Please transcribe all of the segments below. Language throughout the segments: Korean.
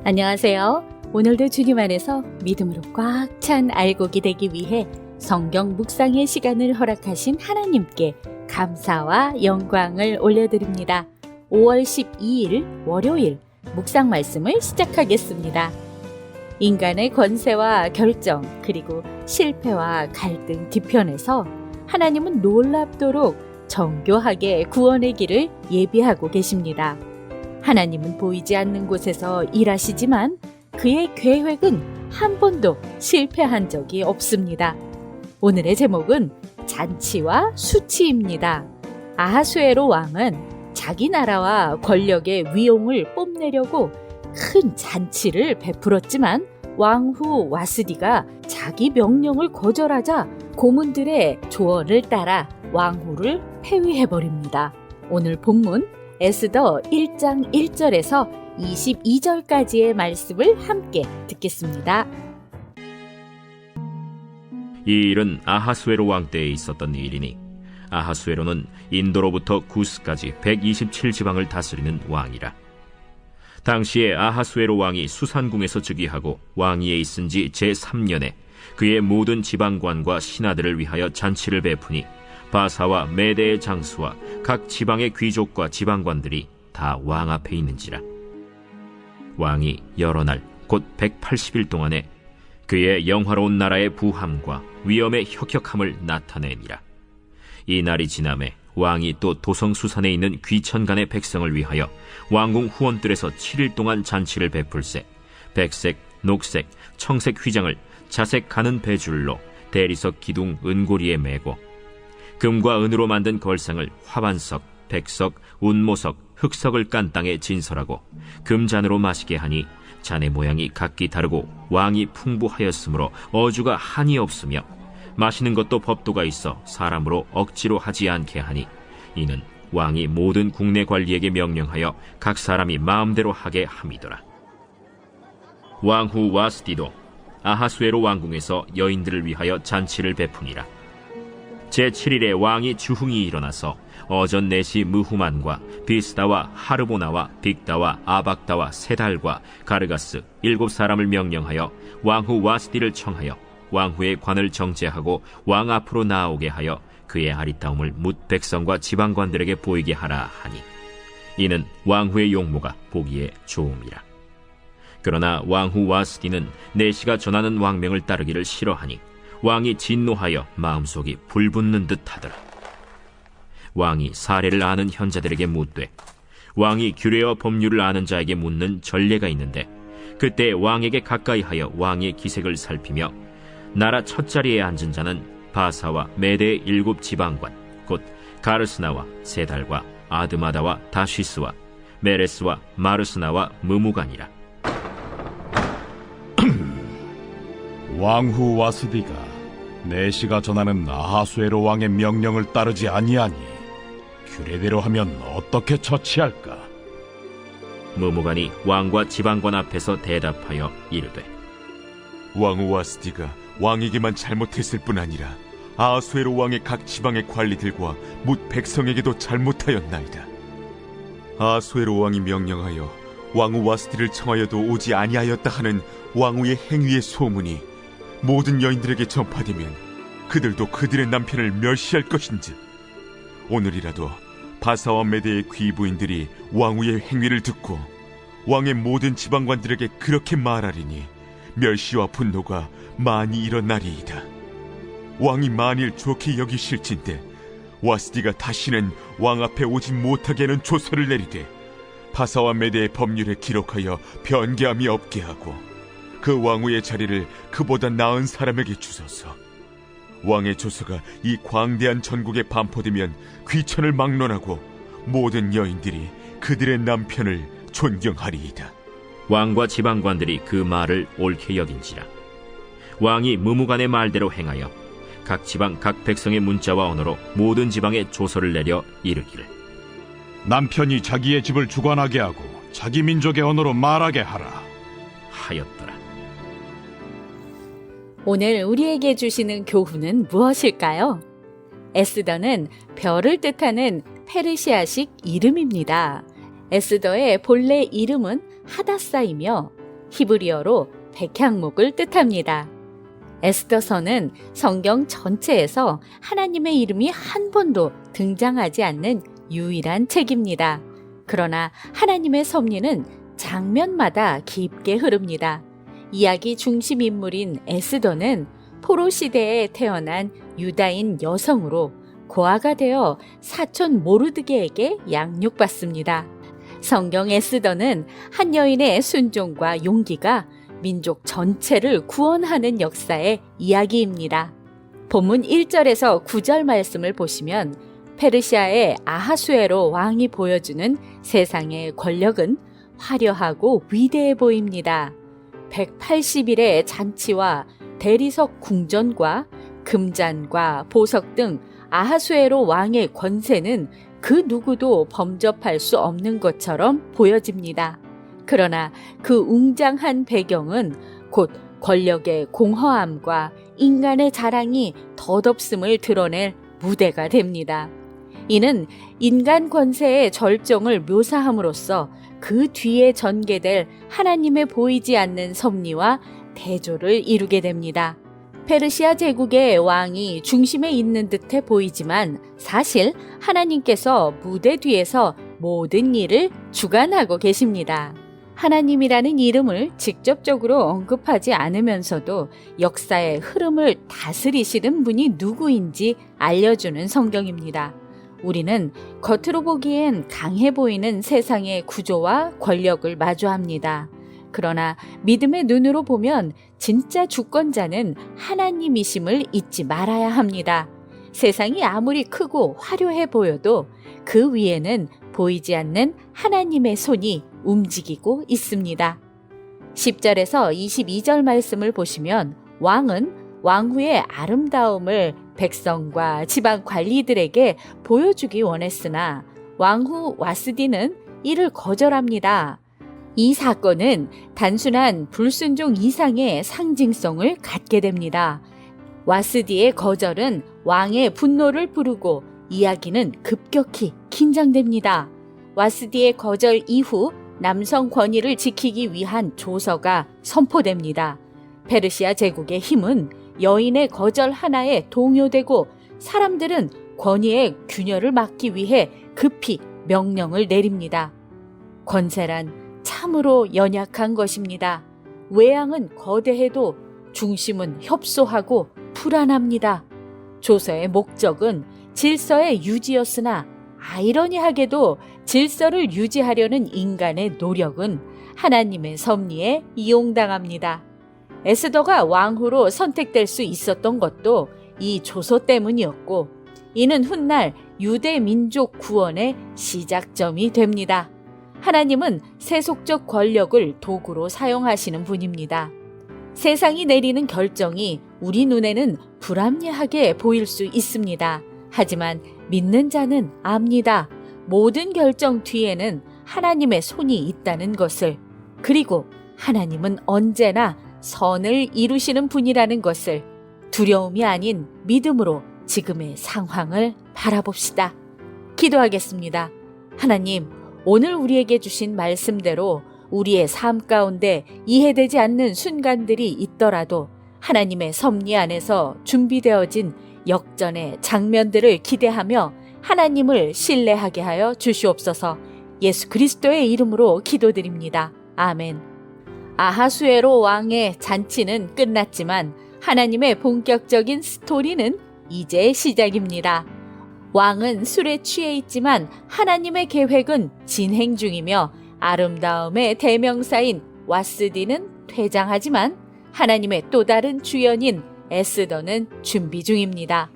안녕하세요. 오늘도 주님 안에서 믿음으로 꽉 찬 알곡이 되기 위해 성경 묵상의 시간을 허락하신 하나님께 감사와 영광을 올려드립니다. 5월 12일 월요일 묵상 말씀을 시작하겠습니다. 인간의 권세와 결정 그리고 실패와 갈등 뒤편에서 하나님은 놀랍도록 정교하게 구원의 길을 예비하고 계십니다. 하나님은 보이지 않는 곳에서 일하시지만 그의 계획은 한 번도 실패한 적이 없습니다. 오늘의 제목은 잔치와 수치입니다. 아하수에로 왕은 자기 나라와 권력의 위용을 뽐내려고 큰 잔치를 베풀었지만 왕후 와스디가 자기 명령을 거절하자 고문들의 조언을 따라 왕후를 폐위해버립니다. 오늘 본문 에스더 1장 1절에서 22절까지의 말씀을 함께 듣겠습니다. 이 일은 아하수에로 왕 때에 있었던 일이니 아하수에로는 인도로부터 구스까지 127지방을 다스리는 왕이라. 당시에 아하수에로 왕이 수산궁에서 즉위하고 왕위에 있은 지 제3년에 그의 모든 지방관과 신하들을 위하여 잔치를 베푸니 바사와 메대의 장수와 각 지방의 귀족과 지방관들이 다 왕 앞에 있는지라. 왕이 여러 날 곧 180일 동안에 그의 영화로운 나라의 부함과 위엄의 혁혁함을 나타내니라. 이 날이 지남에 왕이 또 도성수산에 있는 귀천간의 백성을 위하여 왕궁 후원들에서 7일 동안 잔치를 베풀세 백색, 녹색, 청색 휘장을 자색 가는 배줄로 대리석 기둥 은고리에 매고 금과 은으로 만든 걸상을 화반석, 백석, 운모석, 흑석을 깐 땅에 진설하고 금잔으로 마시게 하니 잔의 모양이 각기 다르고 왕이 풍부하였으므로 어주가 한이 없으며 마시는 것도 법도가 있어 사람으로 억지로 하지 않게 하니 이는 왕이 모든 국내 관리에게 명령하여 각 사람이 마음대로 하게 함이더라. 왕후 와스디도 아하수에로 왕궁에서 여인들을 위하여 잔치를 베푸니라. 제7일에 왕이 주흥이 일어나서 어전 넷이 무후만과 비스다와 하르보나와 빅다와 아박다와 세달과 가르가스 7사람을 명령하여 왕후 와스디를 청하여 왕후의 관을 정제하고 왕 앞으로 나오게 하여 그의 아리따움을 뭇 백성과 지방관들에게 보이게 하라 하니 이는 왕후의 용모가 보기에 좋음이라. 그러나 왕후 와스디는 내시가 전하는 왕명을 따르기를 싫어하니 왕이 진노하여 마음속이 불붙는 듯 하더라. 왕이 사례를 아는 현자들에게 묻되 왕이 규례와 법률을 아는 자에게 묻는 전례가 있는데 그때 왕에게 가까이하여 왕의 기색을 살피며 나라 첫자리에 앉은 자는 바사와 메대의 7지방관 곧 가르스나와 세달과 아드마다와 다시스와 메레스와 마르스나와 무무간이라. 왕후 와스디가 내시가 전하는 아하수에로 왕의 명령을 따르지 아니하니 규례대로 하면 어떻게 처치할까? 무무간이 왕과 지방관 앞에서 대답하여 이르되 왕후 와스디가 왕에게만 잘못했을 뿐 아니라 아하수에로 왕의 각 지방의 관리들과 뭇 백성에게도 잘못하였나이다. 아하수에로 왕이 명령하여 왕후 와스디를 청하여도 오지 아니하였다 하는 왕후의 행위의 소문이 모든 여인들에게 전파되면 그들도 그들의 남편을 멸시할 것인즉 오늘이라도 바사와 메대의 귀부인들이 왕후의 행위를 듣고 왕의 모든 지방관들에게 그렇게 말하리니 멸시와 분노가 많이 일어나리이다. 왕이 만일 좋게 여기실진데 와스디가 다시는 왕 앞에 오지 못하게 하는 조서를 내리되 바사와 메대의 법률에 기록하여 변개함이 없게 하고 그 왕후의 자리를 그보다 나은 사람에게 주소서. 왕의 조서가 이 광대한 전국에 반포되면 귀천을 막론하고 모든 여인들이 그들의 남편을 존경하리이다. 왕과 지방관들이 그 말을 옳게 여긴지라. 왕이 무무간의 말대로 행하여 각 지방 각 백성의 문자와 언어로 모든 지방에 조서를 내려 이르기를 남편이 자기의 집을 주관하게 하고 자기 민족의 언어로 말하게 하라 하였더라. 오늘 우리에게 주시는 교훈은 무엇일까요? 에스더는 별을 뜻하는 페르시아식 이름입니다. 에스더의 본래 이름은 하다사이며 히브리어로 백향목을 뜻합니다. 에스더서는 성경 전체에서 하나님의 이름이 한 번도 등장하지 않는 유일한 책입니다. 그러나 하나님의 섭리는 장면마다 깊게 흐릅니다. 이야기 중심 인물인 에스더는 포로 시대에 태어난 유다인 여성으로 고아가 되어 사촌 모르드게에게 양육받습니다. 성경 에스더는 한 여인의 순종과 용기가 민족 전체를 구원하는 역사의 이야기입니다. 본문 1절에서 9절 말씀을 보시면 페르시아의 아하수에로 왕이 보여주는 세상의 권력은 화려하고 위대해 보입니다. 180일의 잔치와 대리석 궁전과 금잔과 보석 등 아하수에로 왕의 권세는 그 누구도 범접할 수 없는 것처럼 보여집니다. 그러나 그 웅장한 배경은 곧 권력의 공허함과 인간의 자랑이 덧없음을 드러낼 무대가 됩니다. 이는 인간 권세의 절정을 묘사함으로써 그 뒤에 전개될 하나님의 보이지 않는 섭리와 대조를 이루게 됩니다. 페르시아 제국의 왕이 중심에 있는 듯해 보이지만 사실 하나님께서 무대 뒤에서 모든 일을 주관하고 계십니다. 하나님이라는 이름을 직접적으로 언급하지 않으면서도 역사의 흐름을 다스리시는 분이 누구인지 알려주는 성경입니다. 우리는 겉으로 보기엔 강해 보이는 세상의 구조와 권력을 마주합니다. 그러나 믿음의 눈으로 보면 진짜 주권자는 하나님이심을 잊지 말아야 합니다. 세상이 아무리 크고 화려해 보여도 그 위에는 보이지 않는 하나님의 손이 움직이고 있습니다. 10절에서 22절 말씀을 보시면 왕은 왕후의 아름다움을 백성과 지방 관리들에게 보여주기 원했으나 왕후 와스디는 이를 거절합니다. 이 사건은 단순한 불순종 이상의 상징성을 갖게 됩니다. 와스디의 거절은 왕의 분노를 부르고 이야기는 급격히 긴장됩니다. 와스디의 거절 이후 남성 권위를 지키기 위한 조서가 선포됩니다. 페르시아 제국의 힘은 여인의 거절 하나에 동요되고 사람들은 권위의 균열을 막기 위해 급히 명령을 내립니다. 권세란 참으로 연약한 것입니다. 외양은 거대해도 중심은 협소하고 불안합니다. 조서의 목적은 질서의 유지였으나 아이러니하게도 질서를 유지하려는 인간의 노력은 하나님의 섭리에 이용당합니다. 에스더가 왕후로 선택될 수 있었던 것도 이 조서 때문이었고 이는 훗날 유대 민족 구원의 시작점이 됩니다. 하나님은 세속적 권력을 도구로 사용하시는 분입니다. 세상이 내리는 결정이 우리 눈에는 불합리하게 보일 수 있습니다. 하지만 믿는 자는 압니다. 모든 결정 뒤에는 하나님의 손이 있다는 것을, 그리고 하나님은 언제나 선을 이루시는 분이라는 것을 두려움이 아닌 믿음으로 지금의 상황을 바라봅시다. 기도하겠습니다. 하나님, 오늘 우리에게 주신 말씀대로 우리의 삶 가운데 이해되지 않는 순간들이 있더라도 하나님의 섭리 안에서 준비되어진 역전의 장면들을 기대하며 하나님을 신뢰하게 하여 주시옵소서. 예수 그리스도의 이름으로 기도드립니다. 아멘. 아하수에로 왕의 잔치는 끝났지만 하나님의 본격적인 스토리는 이제 시작입니다. 왕은 술에 취해 있지만 하나님의 계획은 진행 중이며 아름다움의 대명사인 와스디는 퇴장하지만 하나님의 또 다른 주연인 에스더는 준비 중입니다.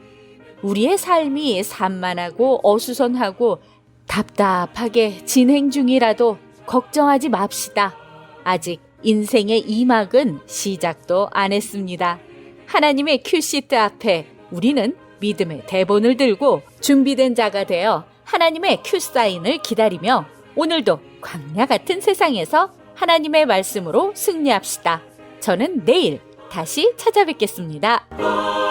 우리의 삶이 산만하고 어수선하고 답답하게 진행 중이라도 걱정하지 맙시다. 아직 인생의 2막은 시작도 안 했습니다. 하나님의 큐시트 앞에 우리는 믿음의 대본을 들고 준비된 자가 되어 하나님의 큐사인을 기다리며 오늘도 광야 같은 세상에서 하나님의 말씀으로 승리합시다. 저는 내일 다시 찾아뵙겠습니다.